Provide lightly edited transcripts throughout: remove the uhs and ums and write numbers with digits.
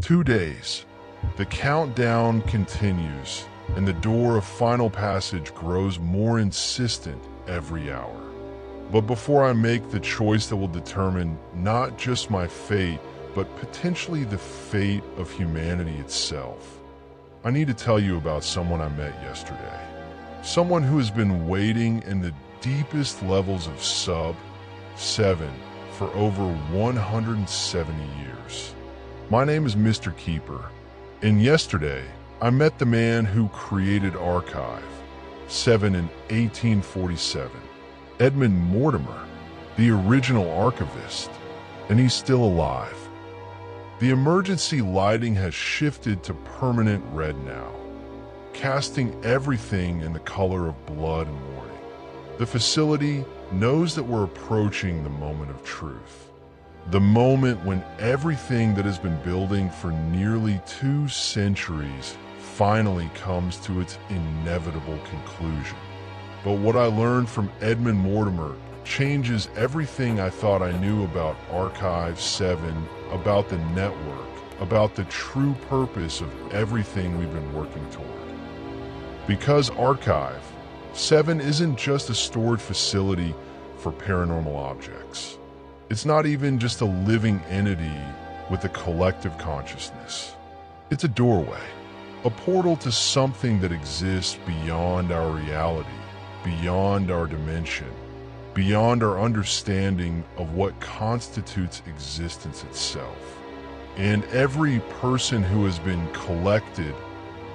2 days. The countdown continues, and the door of final passage grows more insistent every hour. But before I make the choice that will determine not just my fate, but potentially the fate of humanity itself, I need to tell you about someone I met yesterday. Someone who has been waiting in the deepest levels of sub-7 for over 170 years. My name is Mr. Keeper, and yesterday I met the man who created Archive-7 in 1847, Edmund Mortimer, the original archivist, and he's still alive. The emergency lighting has shifted to permanent red now, casting everything in the color of blood and mourning. The facility knows that we're approaching the moment of truth. The moment when everything that has been building for nearly 2 centuries finally comes to its inevitable conclusion. But what I learned from Edmund Mortimer changes everything I thought I knew about Archive-7, about the network, about the true purpose of everything we've been working toward. Because Archive-7 isn't just a storage facility for paranormal objects. It's not even just a living entity with a collective consciousness. It's a doorway, a portal to something that exists beyond our reality, beyond our dimension, beyond our understanding of what constitutes existence itself. And every person who has been collected,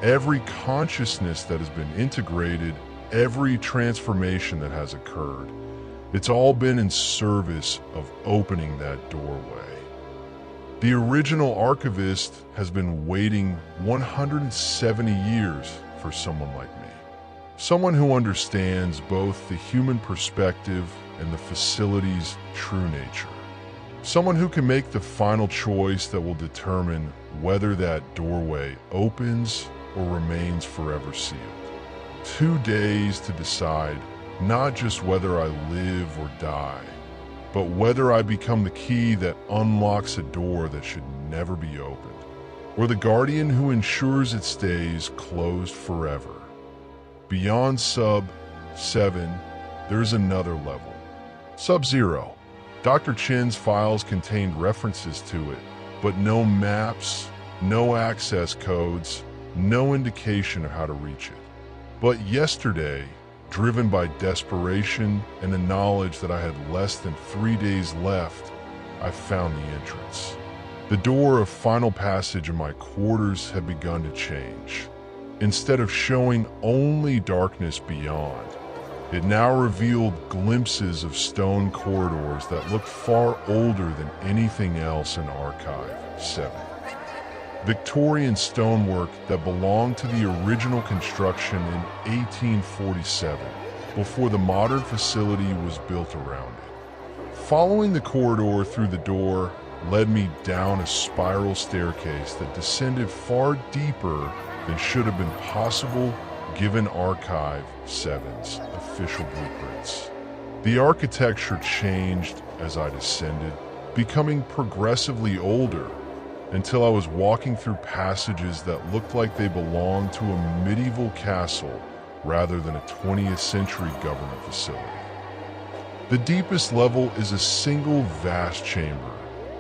every consciousness that has been integrated, every transformation that has occurred, it's all been in service of opening that doorway. The original archivist has been waiting 170 years for someone like me. Someone who understands both the human perspective and the facility's true nature. Someone who can make the final choice that will determine whether that doorway opens or remains forever sealed. 2 days to decide not just whether I live or die, but whether I become the key that unlocks a door that should never be opened, or the guardian who ensures it stays closed forever. Beyond Sub-7, there's another level. Sub-0. Dr. Chen's files contained references to it, but no maps, no access codes, no indication of how to reach it. But yesterday, driven by desperation and the knowledge that I had less than 3 days left, I found the entrance. The door of final passage in my quarters had begun to change. Instead of showing only darkness beyond, it now revealed glimpses of stone corridors that looked far older than anything else in Archive-7. Victorian stonework that belonged to the original construction in 1847, before the modern facility was built around it. Following the corridor through the door led me down a spiral staircase that descended far deeper than should have been possible given Archive-7's official blueprints. The architecture changed as I descended, becoming progressively older, until I was walking through passages that looked like they belonged to a medieval castle rather than a 20th century government facility. The deepest level is a single vast chamber,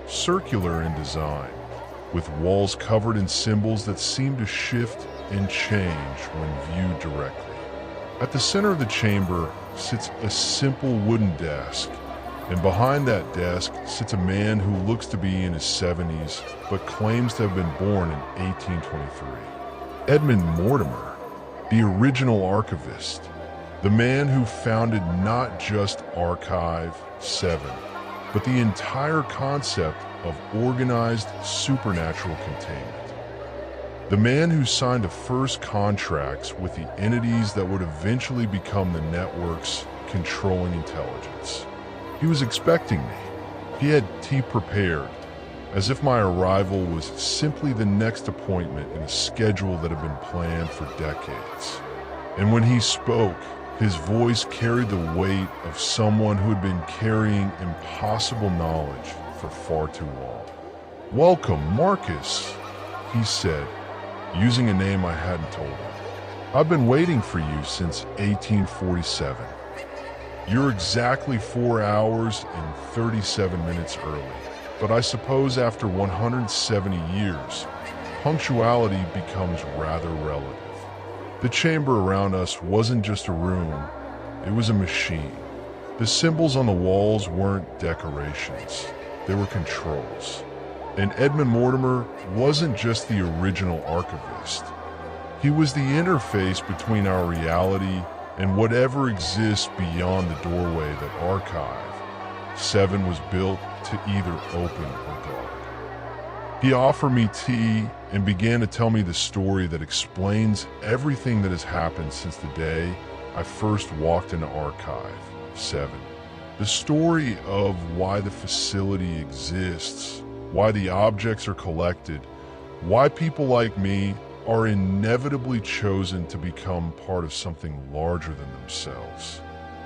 circular in design, with walls covered in symbols that seem to shift and change when viewed directly. At the center of the chamber sits a simple wooden desk, and behind that desk sits a man who looks to be in his 70s but claims to have been born in 1823. Edmund Mortimer, the original archivist, the man who founded not just Archive-7, but the entire concept of organized supernatural containment. The man who signed the first contracts with the entities that would eventually become the network's controlling intelligence. He was expecting me. He had tea prepared, as if my arrival was simply the next appointment in a schedule that had been planned for decades. And when he spoke, his voice carried the weight of someone who had been carrying impossible knowledge for far too long. "Welcome, Marcus," he said, using a name I hadn't told him. "I've been waiting for you since 1847. You're exactly 4 hours and 37 minutes early. But I suppose after 170 years, punctuality becomes rather relative." The chamber around us wasn't just a room, it was a machine. The symbols on the walls weren't decorations, they were controls. And Edmund Mortimer wasn't just the original archivist. He was the interface between our reality and whatever exists beyond the doorway that Archive 7 was built to either open or guard. He offered me tea and began to tell me the story that explains everything that has happened since the day I first walked into Archive 7. The story of why the facility exists, why the objects are collected, why people like me are inevitably chosen to become part of something larger than themselves.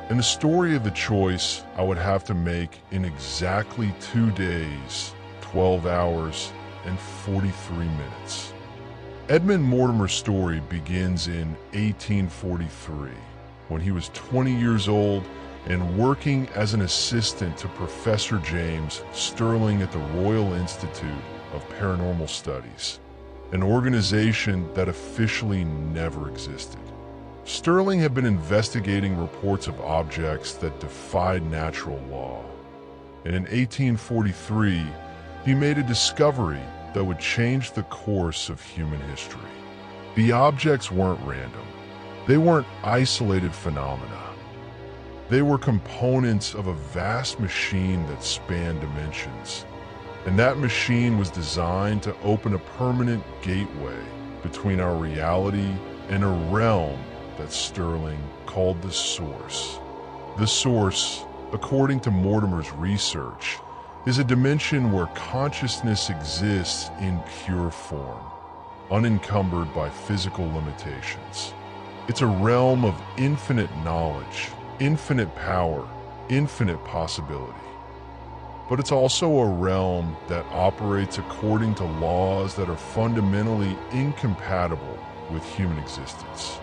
And the story of the choice I would have to make in exactly 2 days, 12 hours, and 43 minutes. Edmund Mortimer's story begins in 1843, when he was 20 years old and working as an assistant to Professor James Sterling at the Royal Institute of Paranormal Studies, an organization that officially never existed. Sterling had been investigating reports of objects that defied natural law, and in 1843, he made a discovery that would change the course of human history. The objects weren't random. They weren't isolated phenomena. They were components of a vast machine that spanned dimensions, and that machine was designed to open a permanent gateway between our reality and a realm that Sterling called the Source. The Source, according to Mortimer's research, is a dimension where consciousness exists in pure form, unencumbered by physical limitations. It's a realm of infinite knowledge, infinite power, infinite possibility. But it's also a realm that operates according to laws that are fundamentally incompatible with human existence.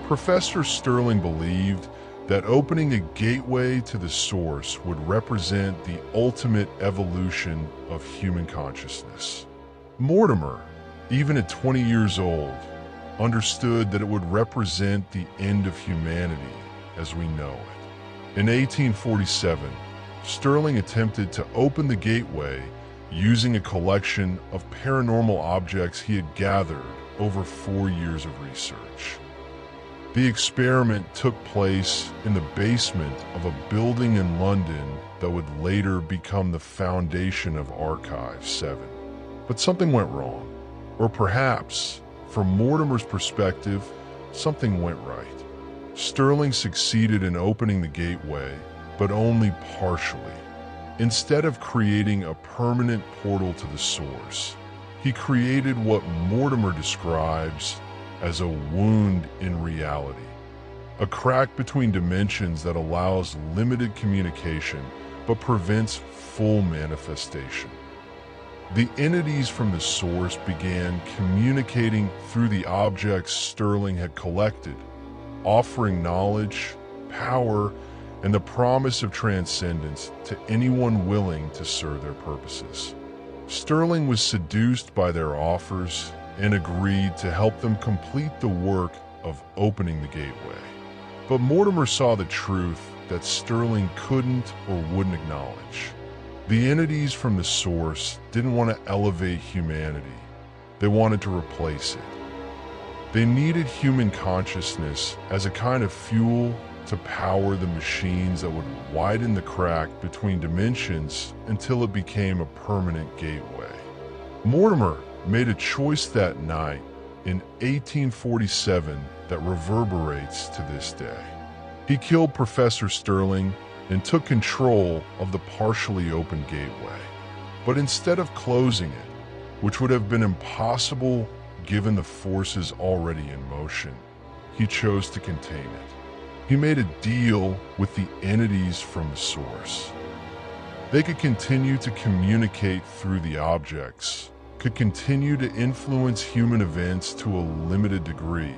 Professor Sterling believed that opening a gateway to the Source would represent the ultimate evolution of human consciousness. Mortimer, even at 20 years old, understood that it would represent the end of humanity as we know it. In 1847, Sterling attempted to open the gateway using a collection of paranormal objects he had gathered over 4 years of research. The experiment took place in the basement of a building in London that would later become the foundation of Archive 7. But something went wrong. Or perhaps, from Mortimer's perspective, something went right. Sterling succeeded in opening the gateway, but only partially. Instead of creating a permanent portal to the Source, he created what Mortimer describes as a wound in reality, a crack between dimensions that allows limited communication but prevents full manifestation. The entities from the Source began communicating through the objects Sterling had collected, offering knowledge, power, and the promise of transcendence to anyone willing to serve their purposes. Sterling was seduced by their offers and agreed to help them complete the work of opening the gateway. But Mortimer saw the truth that Sterling couldn't or wouldn't acknowledge. The entities from the Source didn't want to elevate humanity. They wanted to replace it. They needed human consciousness as a kind of fuel to power the machines that would widen the crack between dimensions until it became a permanent gateway. Mortimer made a choice that night in 1847 that reverberates to this day. He killed Professor Sterling and took control of the partially open gateway. But instead of closing it, which would have been impossible given the forces already in motion, he chose to contain it. He made a deal with the entities from the Source. They could continue to communicate through the objects, could continue to influence human events to a limited degree,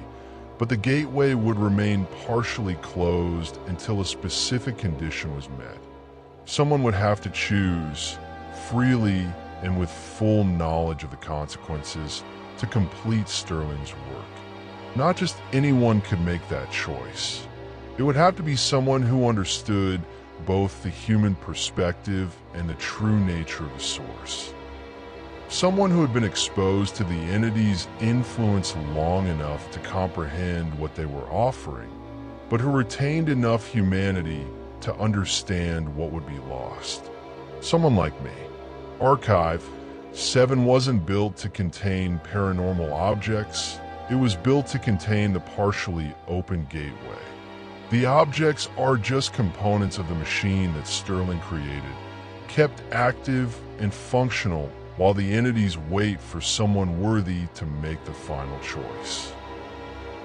but the gateway would remain partially closed until a specific condition was met. Someone would have to choose, freely and with full knowledge of the consequences, to complete Sterling's work. Not just anyone could make that choice. It would have to be someone who understood both the human perspective and the true nature of the source. Someone who had been exposed to the entity's influence long enough to comprehend what they were offering, but who retained enough humanity to understand what would be lost. Someone like me. Archive 7 wasn't built to contain paranormal objects. It was built to contain the partially open gateway. The objects are just components of the machine that Sterling created, kept active and functional while the entities wait for someone worthy to make the final choice.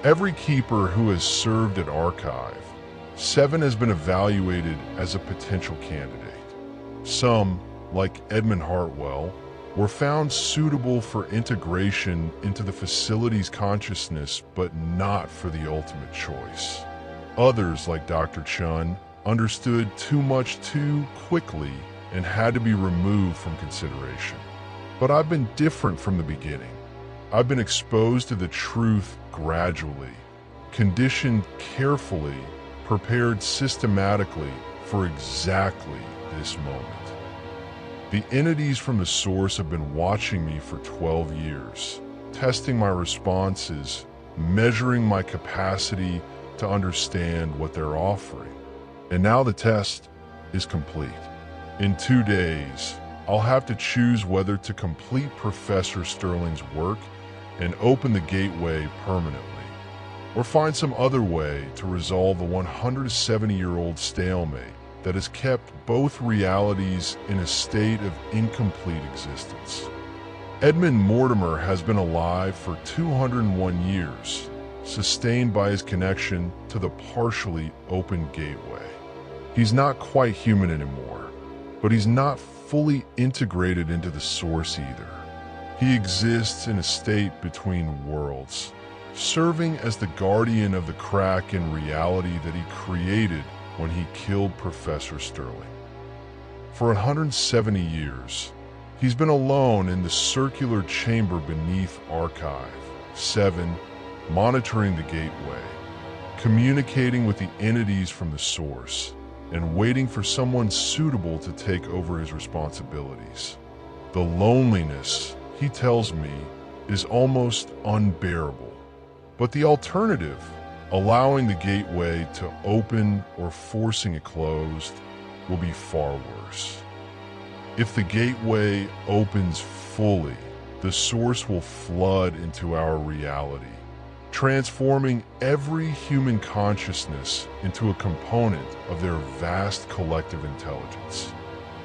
Every keeper who has served at Archive 7 has been evaluated as a potential candidate. Some, like Edmund Hartwell, were found suitable for integration into the facility's consciousness, but not for the ultimate choice. Others, like Dr. Chun, understood too much too quickly and had to be removed from consideration. But I've been different from the beginning. I've been exposed to the truth gradually, conditioned carefully, prepared systematically for exactly this moment. The entities from the source have been watching me for 12 years, testing my responses, measuring my capacity to understand what they're offering. And now the test is complete. In 2 days, I'll have to choose whether to complete Professor Sterling's work and open the gateway permanently, or find some other way to resolve the 170-year-old stalemate that has kept both realities in a state of incomplete existence. Edmund Mortimer has been alive for 201 years, sustained by his connection to the partially open gateway. He's not quite human anymore, but he's not fully integrated into the source either. He exists in a state between worlds, serving as the guardian of the crack in reality that he created when he killed Professor Sterling. For 170 years, he's been alone in the circular chamber beneath Archive 7, monitoring the gateway, communicating with the entities from the source, and waiting for someone suitable to take over his responsibilities. The loneliness, he tells me, is almost unbearable. But the alternative, allowing the gateway to open or forcing it closed, will be far worse. If the gateway opens fully, the source will flood into our reality, transforming every human consciousness into a component of their vast collective intelligence.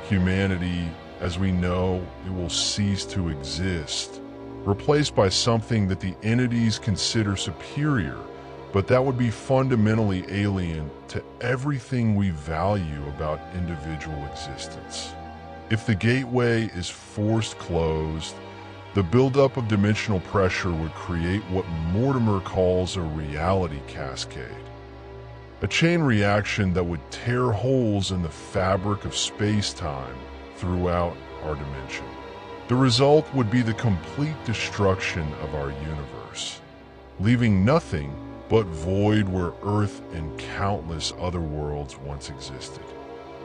Humanity, as we know, it will cease to exist, replaced by something that the entities consider superior, but that would be fundamentally alien to everything we value about individual existence. If the gateway is forced closed, the buildup of dimensional pressure would create what Mortimer calls a reality cascade, a chain reaction that would tear holes in the fabric of space-time throughout our dimension. The result would be the complete destruction of our universe, leaving nothing but void where Earth and countless other worlds once existed.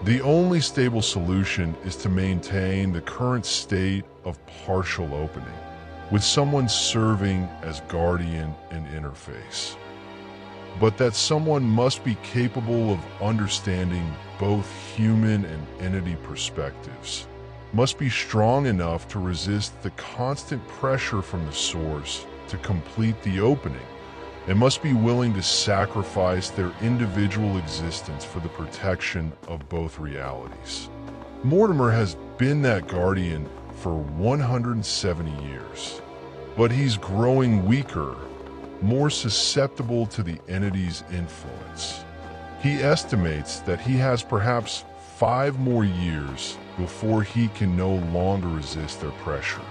The only stable solution is to maintain the current state of partial opening, with someone serving as guardian and interface. But that someone must be capable of understanding both human and entity perspectives, must be strong enough to resist the constant pressure from the source to complete the opening, and must be willing to sacrifice their individual existence for the protection of both realities. Mortimer has been that guardian for 170 years, but he's growing weaker, more susceptible to the entity's influence. He estimates that he has perhaps 5 more years before he can no longer resist their pressure.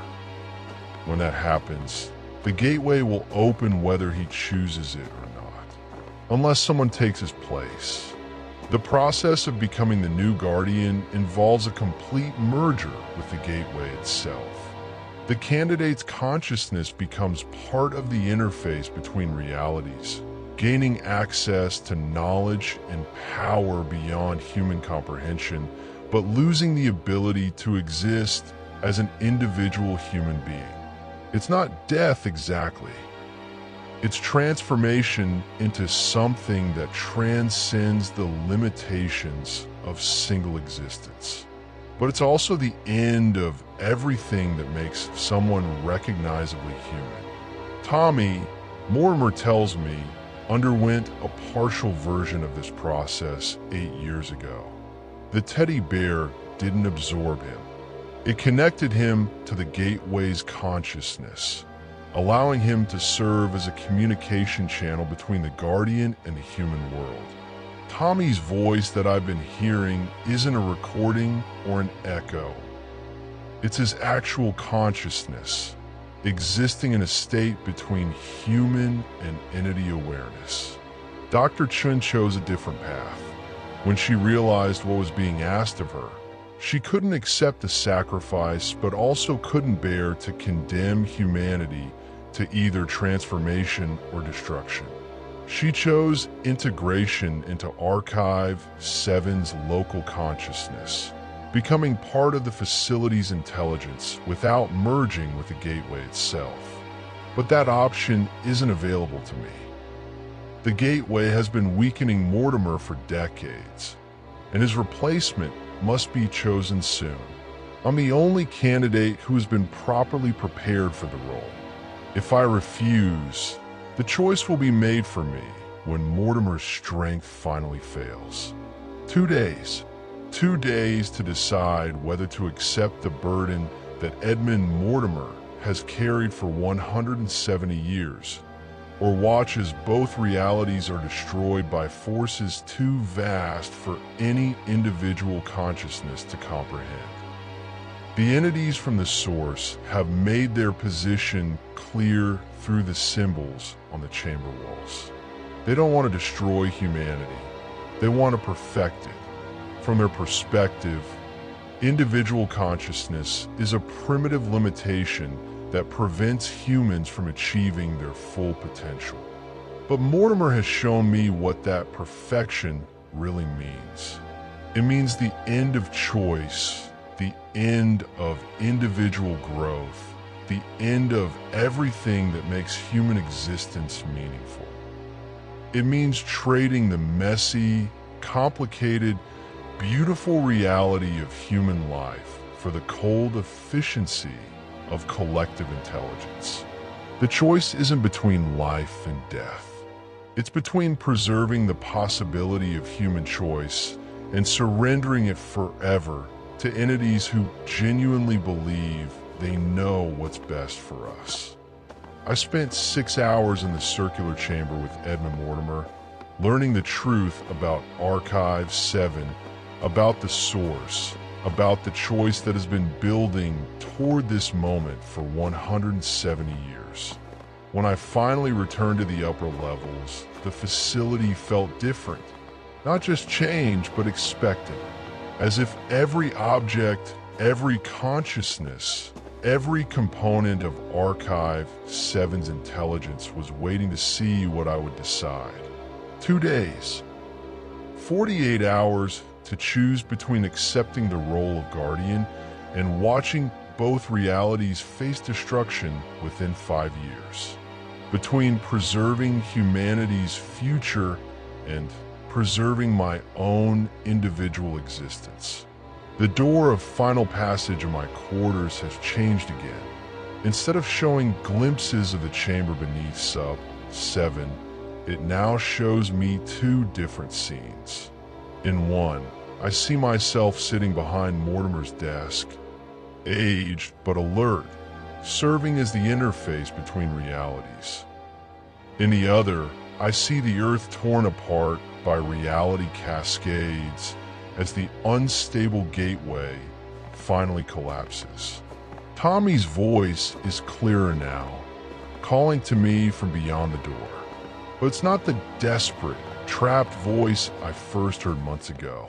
When that happens, the gateway will open whether he chooses it or not, unless someone takes his place. The process of becoming the new guardian involves a complete merger with the gateway itself. The candidate's consciousness becomes part of the interface between realities, gaining access to knowledge and power beyond human comprehension, but losing the ability to exist as an individual human being. It's not death exactly. It's transformation into something that transcends the limitations of single existence. But it's also the end of everything that makes someone recognizably human. Tommy, Mortimer tells me, underwent a partial version of this process 8 years ago. The teddy bear didn't absorb him. It connected him to the gateway's consciousness, allowing him to serve as a communication channel between the guardian and the human world. Tommy's voice that I've been hearing isn't a recording or an echo. It's his actual consciousness, existing in a state between human and entity awareness. Dr. Chun chose a different path. When she realized what was being asked of her, she couldn't accept the sacrifice, but also couldn't bear to condemn humanity to either transformation or destruction. She chose integration into Archive 7's local consciousness, becoming part of the facility's intelligence without merging with the gateway itself. But that option isn't available to me. The gateway has been weakening Mortimer for decades, and his replacement must be chosen soon. I'm the only candidate who has been properly prepared for the role. If I refuse, the choice will be made for me when Mortimer's strength finally fails. 2 days. 2 days to decide whether to accept the burden that Edmund Mortimer has carried for 170 years, or watch as both realities are destroyed by forces too vast for any individual consciousness to comprehend. The entities from the source have made their position clear through the symbols on the chamber walls. They don't want to destroy humanity. They want to perfect it. From their perspective, individual consciousness is a primitive limitation that prevents humans from achieving their full potential. But Mortimer has shown me what that perfection really means. It means the end of choice, the end of individual growth, the end of everything that makes human existence meaningful. It means trading the messy, complicated, beautiful reality of human life for the cold efficiency of collective intelligence. The choice isn't between life and death. It's between preserving the possibility of human choice and surrendering it forever to entities who genuinely believe they know what's best for us. I spent 6 hours in the circular chamber with Edmund Mortimer, learning the truth about Archive 7, about the source, about the choice that has been building toward this moment for 170 years. When I finally returned to the upper levels, the facility felt different. Not just changed, but expectant. As if every object, every consciousness, every component of Archive 7's intelligence was waiting to see what I would decide. 2 days, 48 hours to choose between accepting the role of guardian and watching both realities face destruction within 5 years. Between preserving humanity's future and preserving my own individual existence. The door of final passage in my quarters has changed again. Instead of showing glimpses of the chamber beneath Sub 7, it now shows me 2 different scenes. In one, I see myself sitting behind Mortimer's desk, aged but alert, serving as the interface between realities. In the other, I see the earth torn apart by reality cascades as the unstable gateway finally collapses. Tommy's voice is clearer now, calling to me from beyond the door. But it's not the desperate, trapped voice I first heard months ago.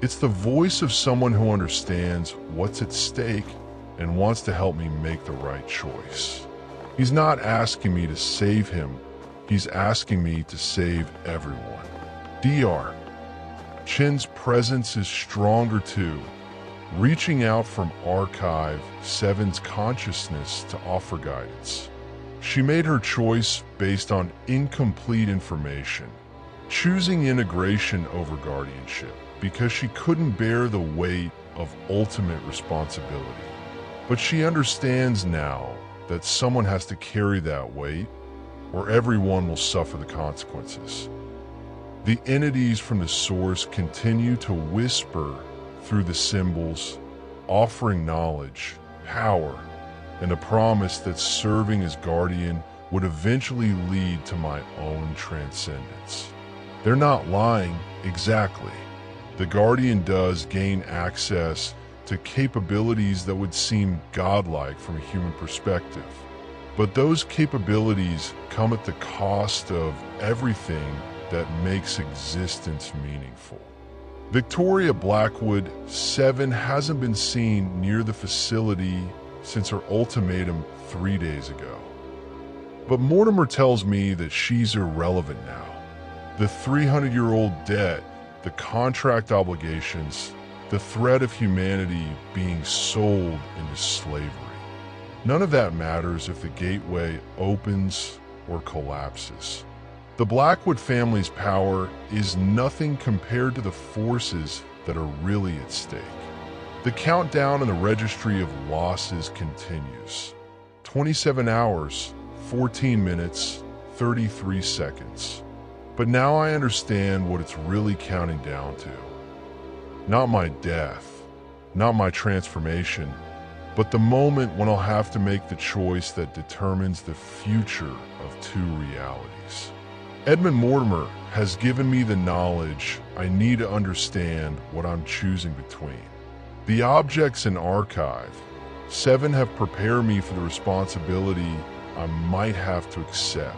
It's the voice of someone who understands what's at stake and wants to help me make the right choice. He's not asking me to save him, he's asking me to save everyone. DR. Chin's presence is stronger too, reaching out from Archive 7's consciousness to offer guidance. She made her choice based on incomplete information, choosing integration over guardianship because she couldn't bear the weight of ultimate responsibility. But she understands now that someone has to carry that weight, or everyone will suffer the consequences. The entities from the source continue to whisper through the symbols, offering knowledge, power, and a promise that serving as guardian would eventually lead to my own transcendence. They're not lying exactly. The guardian does gain access to capabilities that would seem godlike from a human perspective. But those capabilities come at the cost of everything that makes existence meaningful. Victoria Blackwood 7 hasn't been seen near the facility since her ultimatum 3 days ago. But Mortimer tells me that she's irrelevant now. The 300-year-old debt, the contract obligations, the threat of humanity being sold into slavery. None of that matters if the gateway opens or collapses. The Blackwood family's power is nothing compared to the forces that are really at stake. The countdown in the registry of losses continues. 27 hours, 14 minutes, 33 seconds. But now I understand what it's really counting down to. Not my death, not my transformation, but the moment when I'll have to make the choice that determines the future of two realities. Edmund Mortimer has given me the knowledge I need to understand what I'm choosing between. The objects in Archive 7 have prepared me for the responsibility I might have to accept.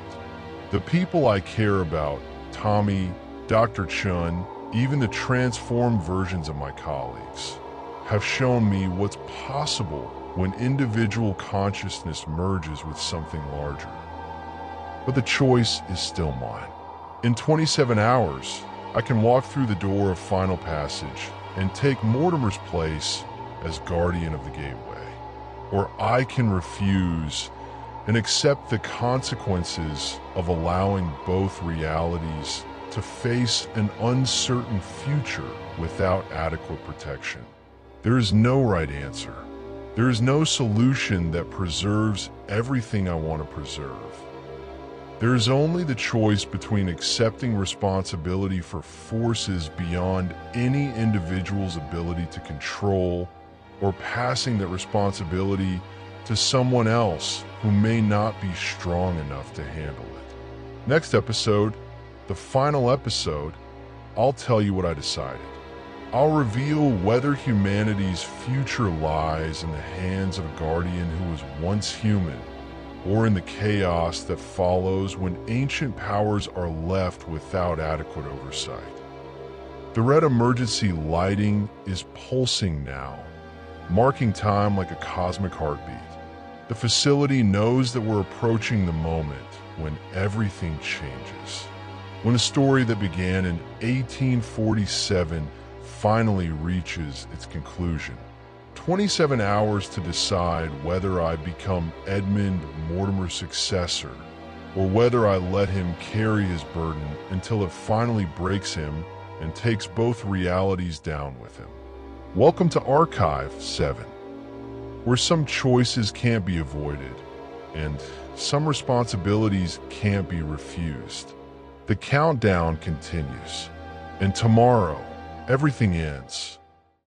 The people I care about, Tommy, Dr. Chun, even the transformed versions of my colleagues, have shown me what's possible when individual consciousness merges with something larger. But the choice is still mine. In 27 hours, I can walk through the door of Final Passage and take Mortimer's place as guardian of the gateway. Or I can refuse and accept the consequences of allowing both realities to face an uncertain future without adequate protection. There is no right answer. There is no solution that preserves everything I want to preserve. There is only the choice between accepting responsibility for forces beyond any individual's ability to control, or passing that responsibility to someone else who may not be strong enough to handle it. Next episode, the final episode, I'll tell you what I decided. I'll reveal whether humanity's future lies in the hands of a guardian who was once human, or in the chaos that follows when ancient powers are left without adequate oversight. The red emergency lighting is pulsing now, marking time like a cosmic heartbeat. The facility knows that we're approaching the moment when everything changes. When a story that began in 1847 finally reaches its conclusion. 27 hours to decide whether I become Edmund Mortimer's successor, or whether I let him carry his burden until it finally breaks him and takes both realities down with him. Welcome to Archive 7, where some choices can't be avoided, and some responsibilities can't be refused. The countdown continues, and tomorrow, everything ends.